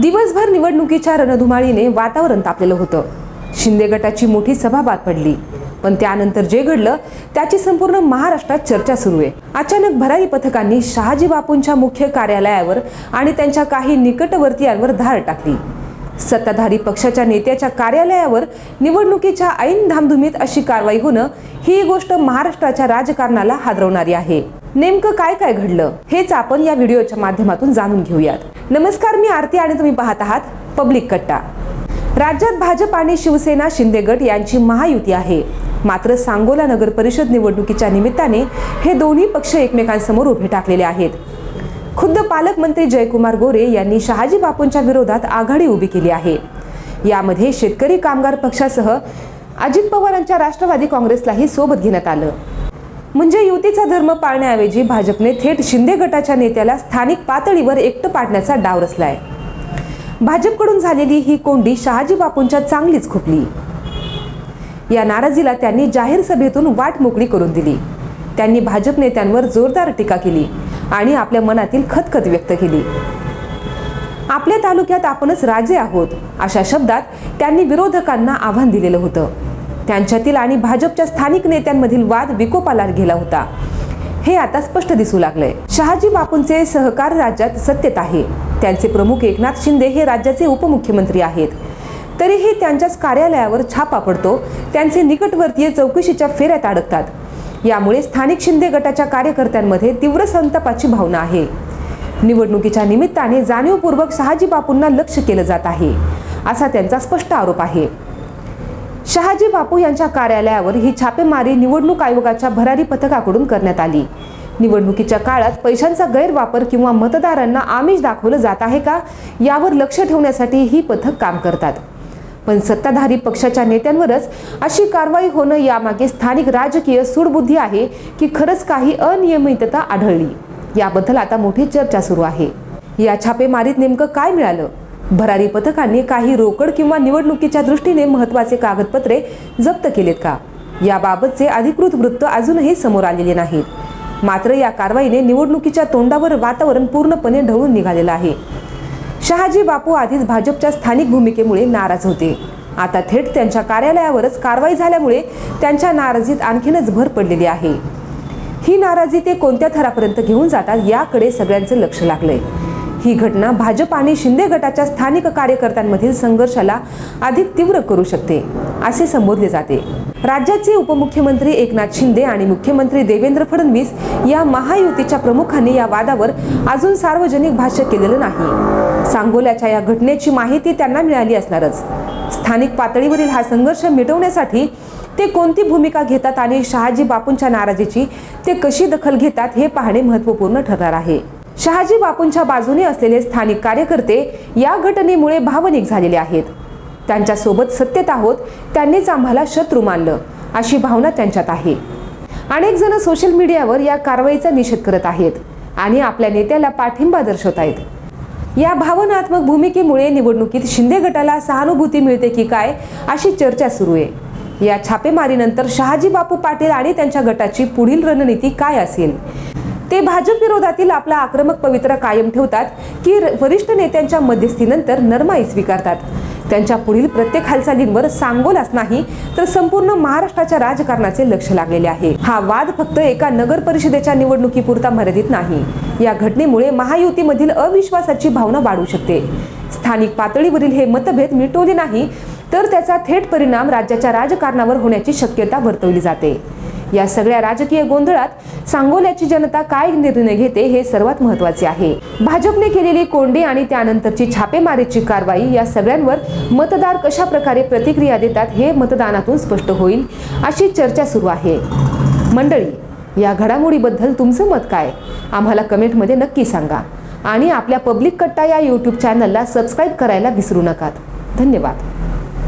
दिवसभर निवडणुकीच्या रणधुमाळीने वातावरण तापलेलं होतं। शिंदे गटाची मोठी सभा पार पडली, पण त्यानंतर जे घडलं त्याची संपूर्ण महाराष्ट्रात चर्चा सुरू आहे। अचानक भरारी पथकांनी शहाजी बापूंच्या मुख्य कार्यालयावर आणि त्यांच्या काही निकटवर्तीयांवर धाड टाकली। सत्ताधारी पक्षाच्या नेत्याच्या कार्यालयावर निवडणुकीच्या ऐन धामधुमीत अशी कारवाई होणं ही गोष्ट महाराष्ट्राच्या राजकारणाला हादरवणारी आहे। नेमकं काय काय घडलं हेच आपण या व्हिडिओच्या माध्यमातून जाणून घेऊयात। नमस्कार, मी आरती आणि तुम्ही पाहत आहात पब्लिक कट्टा। राज्यात भाजप आणि शिवसेना शिंदे गट यांची महायुती आहे, मात्र सांगोला नगर परिषद निवडणुकीच्या निमित्ताने हे दोन्ही पक्ष एकमेकांसमोर उभे टाकलेले आहेत। खुद्द पालकमंत्री जयकुमार गोरे यांनी शहाजी बापूंच्या विरोधात आघाडी उभी केली आहे। यामध्ये शेतकरी कामगार पक्षासह अजित पवारांच्या राष्ट्रवादी काँग्रेसलाही सोबत घेण्यात आलं। म्हणजे युतीचा धर्म पाळण्याऐवजी भाजपने थेट शिंदे गटाच्या नेत्याला स्थानिक पातळीवर एकटं पाडण्याचा डाव रचलाय। भाजपकडून झालेली ही कोंडी शहाजी बापूंच्या चांगलीच खुपली। या नाराजीला त्यांनी जाहीर सभेतून वाट मोकळी करून दिली। त्यांनी भाजप नेत्यांवर जोरदार टीका केली आणि आपल्या मनातील खतखत व्यक्त केली। आपल्या तालुक्यात आपणच राजे आहोत अशा शब्दात त्यांनी विरोधकांना आव्हान दिलेलं होतं। त्यांच्यातील आणि भाजपच्या स्थानिक नेत्यांमधील वाद विकोपाला गेला होता हे आता स्पष्ट दिसू लागलंय। शहाजी बापूंचे सहकार राज्यात सत्तेत आहे। त्यांचे प्रमुख एकनाथ शिंदे हे राज्याचे उपमुख्यमंत्री आहेत, तरीही त्यांच्याच कार्यालयावर छापा पडतो। त्यांचे निकटवर्तीय चौकशीच्या फेऱ्यात अडकतात। यामुळे स्थानिक शिंदे गटाच्या कार्यकर्त्यांमध्ये तीव्र संतापाची भावना आहे। निवडणुकीच्या निमित्ताने जाणीवपूर्वक शहाजी बापूंना लक्ष्य केलं जात आहे असा त्यांचा स्पष्ट आरोप आहे। शहाजी बापू यांच्या कार्यालयावर ही छापेमारी निवडणूक आयोगाच्या भरारी पथकाकडून करण्यात आली। निवडणुकीच्या काळात पैशांचा गैरवापर किंवा मतदारांना आमिष दाखवलं जात आहे का यावर लक्ष ठेवण्यासाठी ही पथक काम करतात। पण सत्ताधारी पक्षाच्या नेत्यांवरच अशी कारवाई होणं यामागे स्थानिक राजकीय सूडबुद्धी आहे की खरंच काही अनियमितता आढळली, याबद्दल आता मोठी चर्चा सुरू आहे। या छापेमारीत नेमकं काय मिळालं? भरारी पथकांनी काही रोकड किंवा निवडणुकीच्या दृष्टीने महत्त्वाचे कागदपत्रे जप्त केलेत का याबाबतचे अधिकृत वृत्त अजूनही समोर आलेले नाहीत। मात्र या कारवाईने निवडणुकीच्या तोंडावर वातावरण पूर्णपणे ढवळून निघालेलं आहे। शहाजी बापू आधीच भाजपच्या स्थानिक भूमिकेमुळे नाराज होते। आता थेट त्यांच्या कार्यालयावरच कारवाई झाल्यामुळे त्यांच्या नाराजीत आणखीनच भर पडलेली आहे। ही नाराजी ते कोणत्या थरापर्यंत घेऊन जातात याकडे सगळ्यांचं लक्ष लागलंय। ही घटना भाजप आणि शिंदे गटाच्या स्थानिक कार्यकर्त्यांमधील संघर्षाला अधिक तीव्र करू शकते असे संबोधले जाते। राज्याचे उपमुख्यमंत्री एकनाथ शिंदे आणि मुख्यमंत्री देवेंद्र फडणवीस या महायुतीच्या प्रमुखांनी या वादावर अजून सार्वजनिक भाष्य केलेलं नाही। सांगोल्याच्या या घटनेची माहिती त्यांना मिळाली असणारच। स्थानिक पातळीवरील हा संघर्ष मिटवण्यासाठी ते कोणती भूमिका घेतात आणि शहाजी बापूंच्या नाराजीची ते कशी दखल घेतात हे पाहणे महत्त्वपूर्ण ठरणार आहे। शहाजी बापूंच्या बाजूने असलेले स्थानिक कार्यकर्ते या घटनेमुळे भावनिक झालेले आहेत। त्यांच्या सोबत सत्तेत आहोत, त्यांनीच आम्हाला शत्रू मानलं अशी भावना त्यांच्यात आहे। अनेक जण सोशल मीडियावर या कारवाईचा निषेध करत आहेत आणि आपल्या नेत्याला पाठिंबा दर्शवत आहेत। या भावनात्मक भूमिकेमुळे निवडणुकीत शिंदे गटाला सहानुभूती मिळते की काय अशी चर्चा सुरू आहे। या छापेमारीनंतर शहाजी बापू पाटील आणि त्यांच्या गटाची पुढील रणनीती काय असेल? ते भाजप विरोधातील आपला आक्रमक पवित्रा कायम ठेवतात की वरिष्ठ नेत्यांच्या मध्यस्थीनंतर नरमाई स्वीकारतात? त्यांच्या पुढील प्रत्येक हालचालींवर सांगोलाच नाही तर संपूर्ण महाराष्ट्राच्या राजकारणाचे लक्ष लागलेले आहे। हा वाद फक्त एका नगर परिषदेच्या निवडणुकीपुरता मर्यादित नाही। या घटनेमुळे महायुतीमधील अविश्वासाची भावना वाढू शकते। स्थानिक पातळीवरील हे मतभेद मिटवले नाही तर त्याचा थेट परिणाम राज्याच्या राजकारणावर होण्याची शक्यता वर्तवली जाते। या सगळ्या राजकीय गोंधळात सांगोल्याची जनता काय निर्णय घेते हे सर्वात महत्त्वाचे आहे। भाजपने केलेली कोंडी आणि त्यानंतरची छापेमारीची कारवाई या सगळ्यांवर मतदार कशा प्रकारे प्रतिक्रिया देतात हे मतदानातून स्पष्ट होईल अशी चर्चा सुरू आहे। मंडळी, या घडामोडीबद्दल तुमचं मत काय आम्हाला कमेंटमध्ये नक्की सांगा आणि आपल्या पब्लिक कट्टा या YouTube चॅनलला सबस्क्राईब करायला विसरू नका। धन्यवाद।